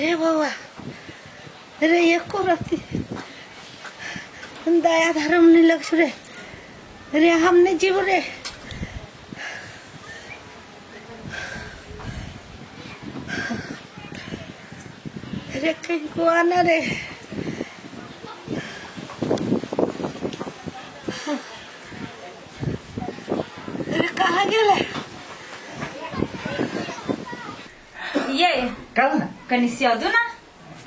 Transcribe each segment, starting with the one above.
रे बाबा रे एको रत्ती दया धर्म नहीं लग रे रे हमने जीव रे रे कहीं को आना रे रे कहाँ गेले ये कल ना कनी सियादू ना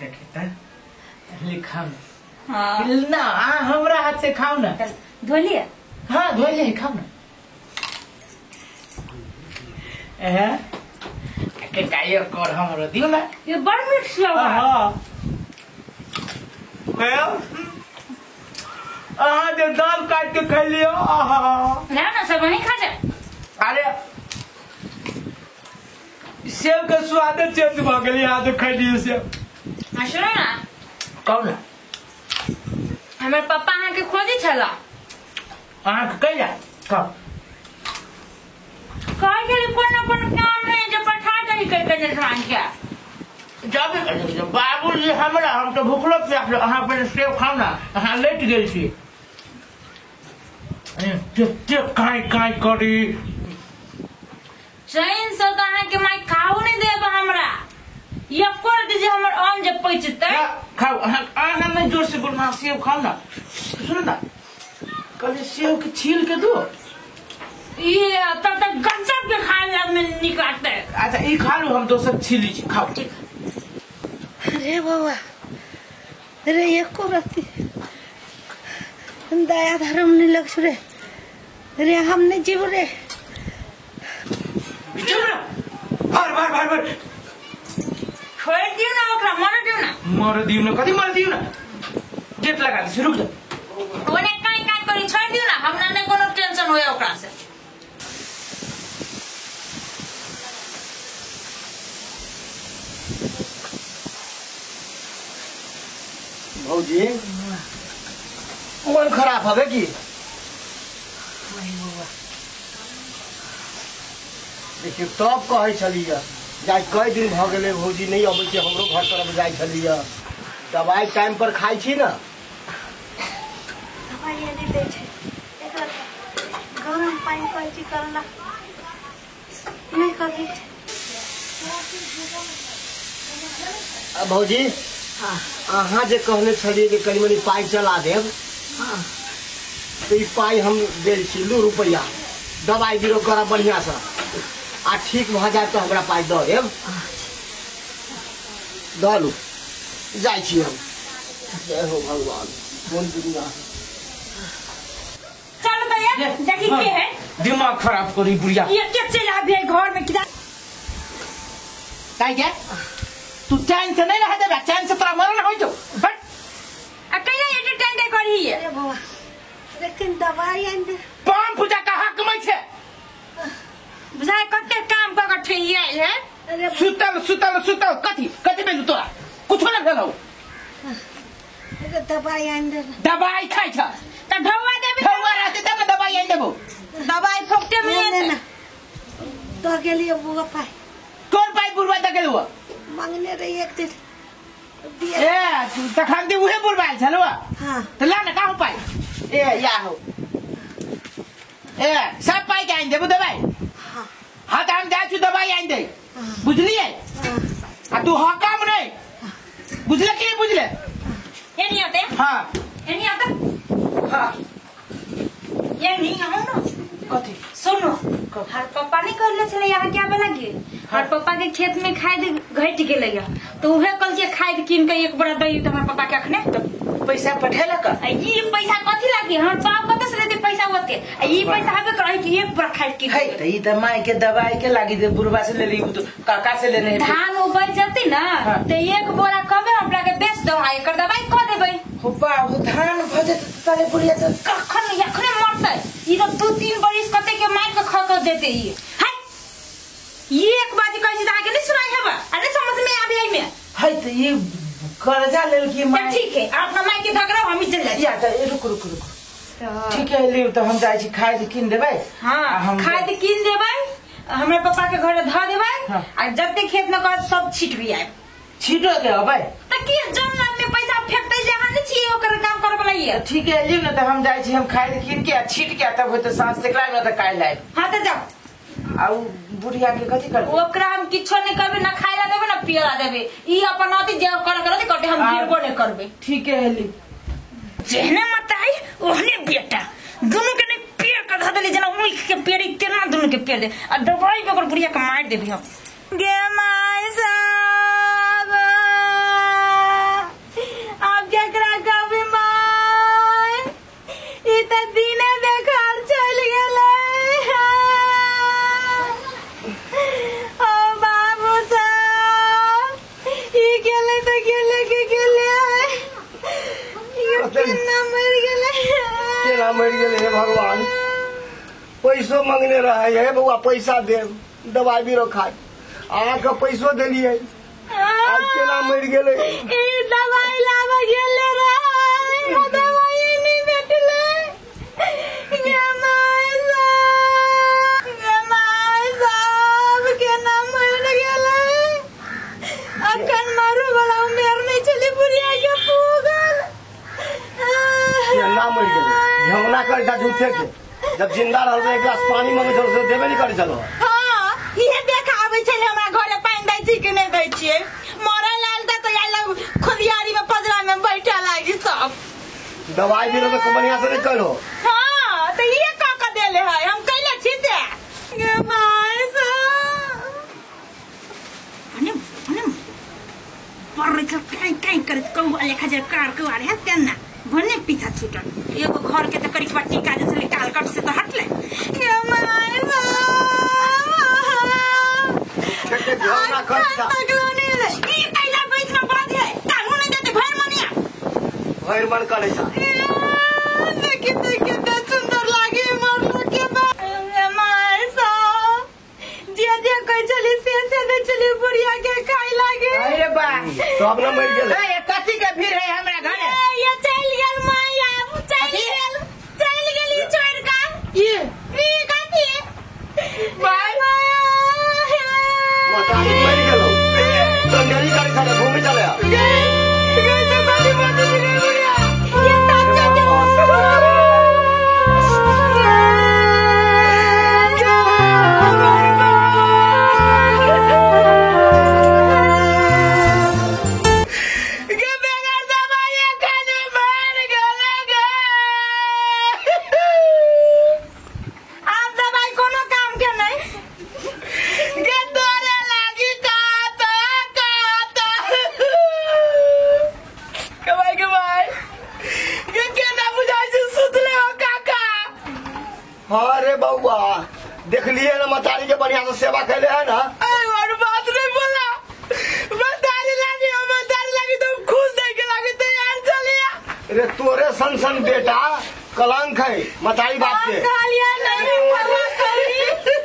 देखता लिखाओ हाँ ना हमरा हाथ से खाओ ना धोलिए हाँ धोइए खाओ ना के कायर कर हमरो दियो ना ये बड़ मीठ सियावा हां जो दाल काट के खा लियो ना ना सब वहीं खा जा अरे सेब का स्वाद चेंज भ गेल आज खा लियो सेब सुनो ना कौन हमर पापा अहाँ के खोजी छला अहाँ के कहिया कब कह गेली कोन काम नहीं जे पठा दही कर के खान के जब बाबूजी हमरा हम तो भूखलो प्यास अहाँ पर सेब खाओ ना अहाँ लेट गेल छी ते काय करी चैन से तो अहाँ के माई खाओ नहीं देब हमरा ये कर दीजिए हमर आम जब पचते खाओ अहाँ में जोर से बोलना सेब खाओ ना सुनो ना कल सेब के छील के दो ये तब तक गजब के खाए में निकालते अच्छा ये खा लो हम दोसर छीली छी खाओ रे बाबा रे एको रत्ती दया धर्म नहीं लग रे हमने जीव रे बार छोड़ दियो ना ओकरा मर दियो ना कथी मर दियो ना गेट लगा दे रुक जा ओने काई करी छोड़ दियो ना हमरा ने कोनो टेंशन होय ओकरा से भौजी मन खराब हवे की देखिए तब कहे छलिए जाए कई दिन भ गए भौजी नहीं अबै छै हमरो घर तरफ जाए छलिए दवाई टाइम पर खाई छी ना दवाई नहीं दे छै एकरा गरम पानी कहै छी करला नहीं कभी भौजी अहाँ जे कहने छलिए जे कनी मनी पाई चला देब तो ई पाई हम देल छी लू रुपया दवाई बीरो करा बढ़िया से आ ठीक भ जाए तो हमरा पाई दऽ देब दलू जाय छी हम जय हो भगवान कोन दुनिया चल भैया देखी के है दिमाग खराब करी बुढ़िया ये के चला भी घर में किदा काई के तू चैन से नहीं रह देबा चैन से तोरा मरना होई जो बट अकेले एडिटेंड करी है अरे बाबा लेकिन दवाई आन दे पान पूजा का हक में छे बुझाए कते काम क के ठइया है अरे सुतल कथी में तोरा कुछ ना भेलौ अरे दवाई आन दे दवाई खाई छ त ढौवा देबे खौवा रहते तब दवाई आन देबो दवाई फोकटे में नहीं है ना तो के लिए बुआ पाई कौन पाई बुरवा तक गेलौ मांगने रही एक दिन दिया ए तू तखन दे उहे बुरवाल छलो हां त ला ना काहू पाई ए या हो ए सब पाई के आन देबो दवाई हां हां त हम जाय छु दवाई आन दे बुझलिए आ तू हां काम नहीं बुझले कि नहीं बुझले ये नहीं आते हां ये नहीं आता हां ये नहीं आओ ना कथी सुनो हर पापा ने कहले छले यहाँ क्या बना गे हर पापा के खेत में खाद घट गेले तो उहे कल के खाद कीन के एक बड़ा दई त हमर पापा के अखने पैसा पठेलक ई पैसा कथी लागी हमर बाप कत से देते पैसा होते ई पैसा हबे करे कि एक बड़ा खाद कीन है त ई त माई के दवाई के लागी दे बुरवा से ले ली तो काका से लेने है धान उबई जती ना त एक बोरा कबे हमरा के बेच दो आ एकर दवाई क देबै हो बाबू धान भजे तले बुढ़िया त कखन यखने मरतै ई तो 2-3 बरिस कते के मार के ख देते ई है ये एक बात कहि दा के नहीं सुनाई हबा अरे समझ में आबे आई में है त ये कर्जा लेल की माई ठीक है अपना माई के झगड़ा हम चल जाए या त रुक ठीक है लियो त हम जाय छी खाद किन देबै हां खाद किन देबै हमरे पापा के घरे ध देबै आ जत्ते खेत में कर सब छिट भी आए छीटो के अबे त के जंगल में पैसा फेंकते जहां नहीं छी ओकर काम कर बलाइए। ठीक है लियो ना तो हम जाई छी हम खाए कीन के छीट के तब हो तो सांस सेकला ना तो काई लाए। हां त जाओ। आ बुढ़िया के कथी कर ओकरा हम किछो नहीं करबे ना खाइला देबे ना पियला देबे ई अपन अति जे कर कटे हम गिरबो नहीं करबे। ठीक है ली जेहने मत आई ओहने बेटा दोनों के ने पेड़ का धा देली जना उल्ख के पेड़ तेना दोनों के पेड़ दे आ दवाई पे ओकर बुढ़िया के मार देबी हम। गे माई साहब आप क्या करा कभी माई ई त दिने बेकार चल गेले। ओ बाबू साहब ई गेले त गेले के गेले केना मर गेले हे भगवान पैसो मांगने रहे हे बउआ पैसा दे दवाई भी रखा अहाँ के पैसो दिलिए आज केना मर गेले। ई दवाई लावा गेले रे दवाई नहीं भेटले। गे माई साहब केना मर गेले अखन मारू वाला मेर नहीं चली बुढ़िया के पूगल केना मर गेले झगड़ा कर जा झूठे के जब जिंदा रहल एक गिलास पानी मांगे छल से देबे नहीं करे चलो। हां ये देखा आबै छै हमरा घरे पानी दै छी कि नहीं दै छियै मरे लाल त तो आइला खुदियारी में पजरा में बैठा लागी सब दवाई भी तो बढ़िया से नहीं करो। हां तो ये का देले है हम कैले छी से गे माय सा अने पर के काई कर कौ वाले खजर कार के वाले है तेना भने पीछा छूटल एगो घर के त करी पट्टी का जैसे निकाल कट से तो हटले। गे माय सा छके झगड़ा कर जा तगलोने रे ई कैला बीच में बाज है कानून नहीं देते भर मनिया भर मन करे जा देखिए सुंदर लागे मरलो के बाद माय सा जे कोई चली से दे चली बुढ़िया के खाई लागे। अरे बा तो अपना मर गेले ए कथी के भीड़ है हमरा घरे ये चल गेल माया चल गेल ई छोड़ का ई कथी बाय मतारी मर गेलो तो मेरी गाड़ी खड़े घूमे चले अरे बउआ देख लिए ना मतारी के बढ़िया से सेवा कैले है ना। और बात नहीं बोला मतारी लगी तुम खुश देख के लगी तैयार चलिया। अरे तोरे सन सन बेटा कलंक है मतारी बात के कालिया नहीं हुआ करी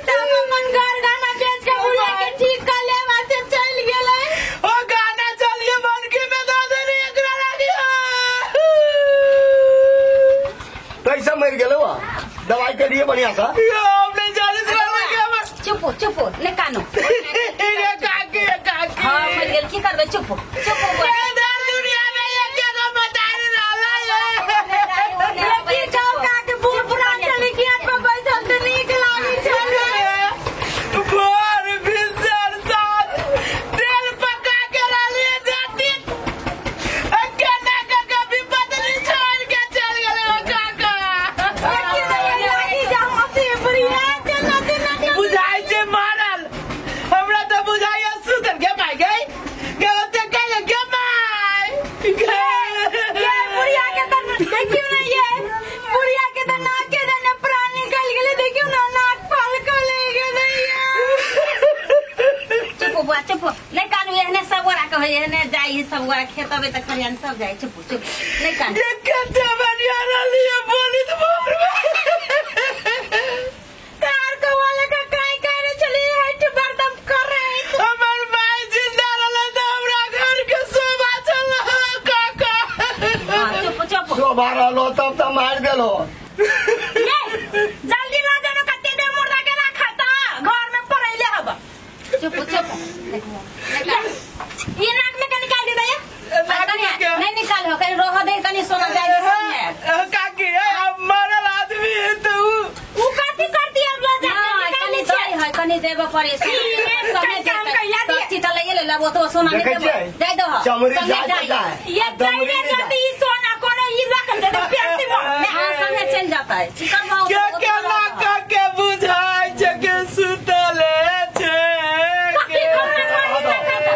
तब मन घर गाना बेच के बुढ़िया के ठीक कर ले वहां से चल गेले ओ गाना चलिए मन के में दो दे एकरा लगी कैसे मर गेलो दवाई के लिए बढ़िया सा हमने जाने से चुप ले कानो ये काकी हां मर गेल की करबे चुप दुनिया में ये क्या मतारी रहला ये की जाओ का के बूढ़ पुरान चली किया पे पैसा तो नीक लागी चल भोर भीतर साथ तेल पका के लालिए जाती अकेला का कभी बदली छोड़ के चल गए काका बुझाई जे मारल हमरा तो बुझाई सुतल के पाई गई के होते कहे के माई ये बुढ़िया के त देखियो ना ये बुढ़िया के त नाक के देने प्राण निकल गेले देखियो ना नाक फाल के ले गेले चुप नहीं कानू एहने सब गोरा कहे एहने जाई सब गोरा खेतबे त खरियान सब जाई चुप नहीं कान ये कते बढ़िया रलिए बोली तो मोर कार को वाले का काई करे चली हट बर्दम कर रहे हमर भाई जिंदा रहला त हमरा घर के शोभा चल काका चुप शोभा रहलो तब तो मार देलो ये जल्दी ना जानो कते देर मुर्दा के रखा था घर में पड़ैले हब चुप ये नाक में ये समय सब चीज ले ले वो तो सोना देखे नहीं छै? जाय दो चमड़ी संगे जाय जाय। ये दमड़ी जाय जाय। जाती ई सोना कोनो ई रख दे दे पैसे में हां संगे चल जाता है चिकन भाव के ना के बुझाय छै के सुतले छै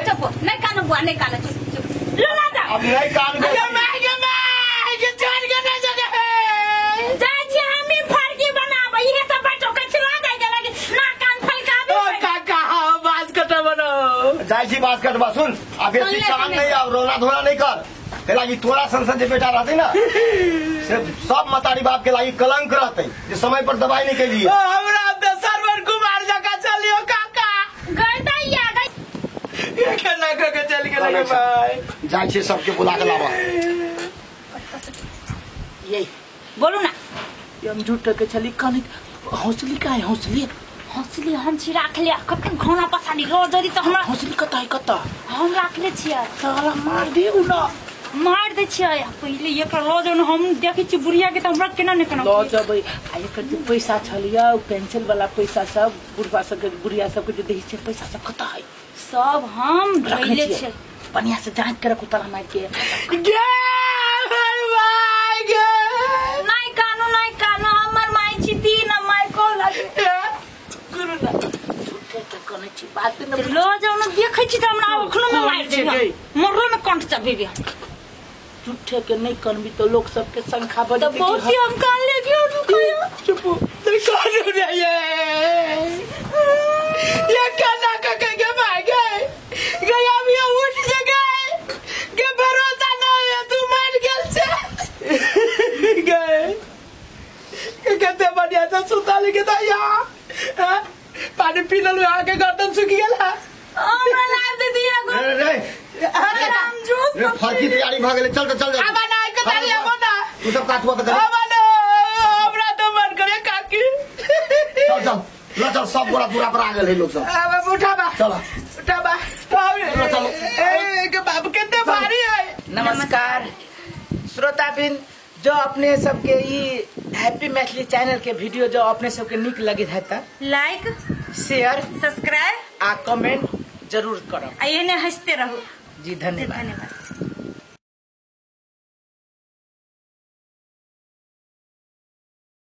चुप नहीं कान बुआ नहीं कान चुप लो ना जा अब नहीं कान में के माय के छोड़ के ना जगह है जाय छी हमी फरकी बनाबे इहे सब बच्चों के छिला जाय के लगे ना कान फलका ओ काका बास कटा बनो जाय छी बात कर सुन अब ये काम नहीं अब रोना धोना नहीं कर के लागी तोरा संसद जे बेटा रहते ना से सब मतारी बाप के लागी कलंक रहते जे समय पर दवाई नहीं के लिए ओ हमरा तो सरवर कुमार जका चलियो काका गई दैया गई ये केना के चल गेले भाई जाय छी सबके बुला के लावा ये बोलू ना हम झूठ के चली कानी हौसली का है हौसली हंसली हम छी राख ले कखन खाना पसाली रोजरी तो हमरा हौसली कता है कता हम राख ले छियै साला मार दियो ना मार दे छियै पहिले एकर रोज हम देखै छी बुढ़िया के त हमरा केना ने केना लो जब आ एकर जो पैसा छलिया पेंशन वाला पैसा सब बुढ़वा सब के बुढ़िया सब के जो देही से पैसा सब कता है सब हम रखले धइले छियै छियै बढ़िया से जांच कर कुतला मार के गे भाई गे नहीं कानो हमर माई छी तीन माई को लगे गुरु ना झूठे के कने छी बात न रोज हम देखै छी त हमरा अखनो में मार छै मरलो में कंठ चबेबे झूठे के नहीं करबी तो लोग सब के संख्या बढ़ तो बहुत ही हम कान ले गयो रुकया चुप नहीं कानू रे ये काना का के भाई गए अभी उठ से गए के भरोसा नहीं है तू मर गेल छे गए के कहते बढ़िया से सुता लेके था यहाँ पानी पीनल में आके गर्दन सूख गेला हमरा लाभ दे दिया गो रे राम जूस रे फर्की तैयारी भ गेले चल चल अब ना के तारी अब ना तू सब काटवा के अब ना हमरा तो मन करे काकी चल चल लो चल सब पूरा पूरा पर आ गेल है लोग सब अब उठाबा चला उठाबा चलो ए के बाप कितने भारी है नमस्कार श्रोताबिन जो अपने सबके ये हैप्पी मैथिली चैनल के वीडियो जो अपने सबके निक लगे है त लाइक शेयर सब्सक्राइब आ कमेंट जरूर करो आ एने हंसते रहो जी धन्यवाद धन्यवाद।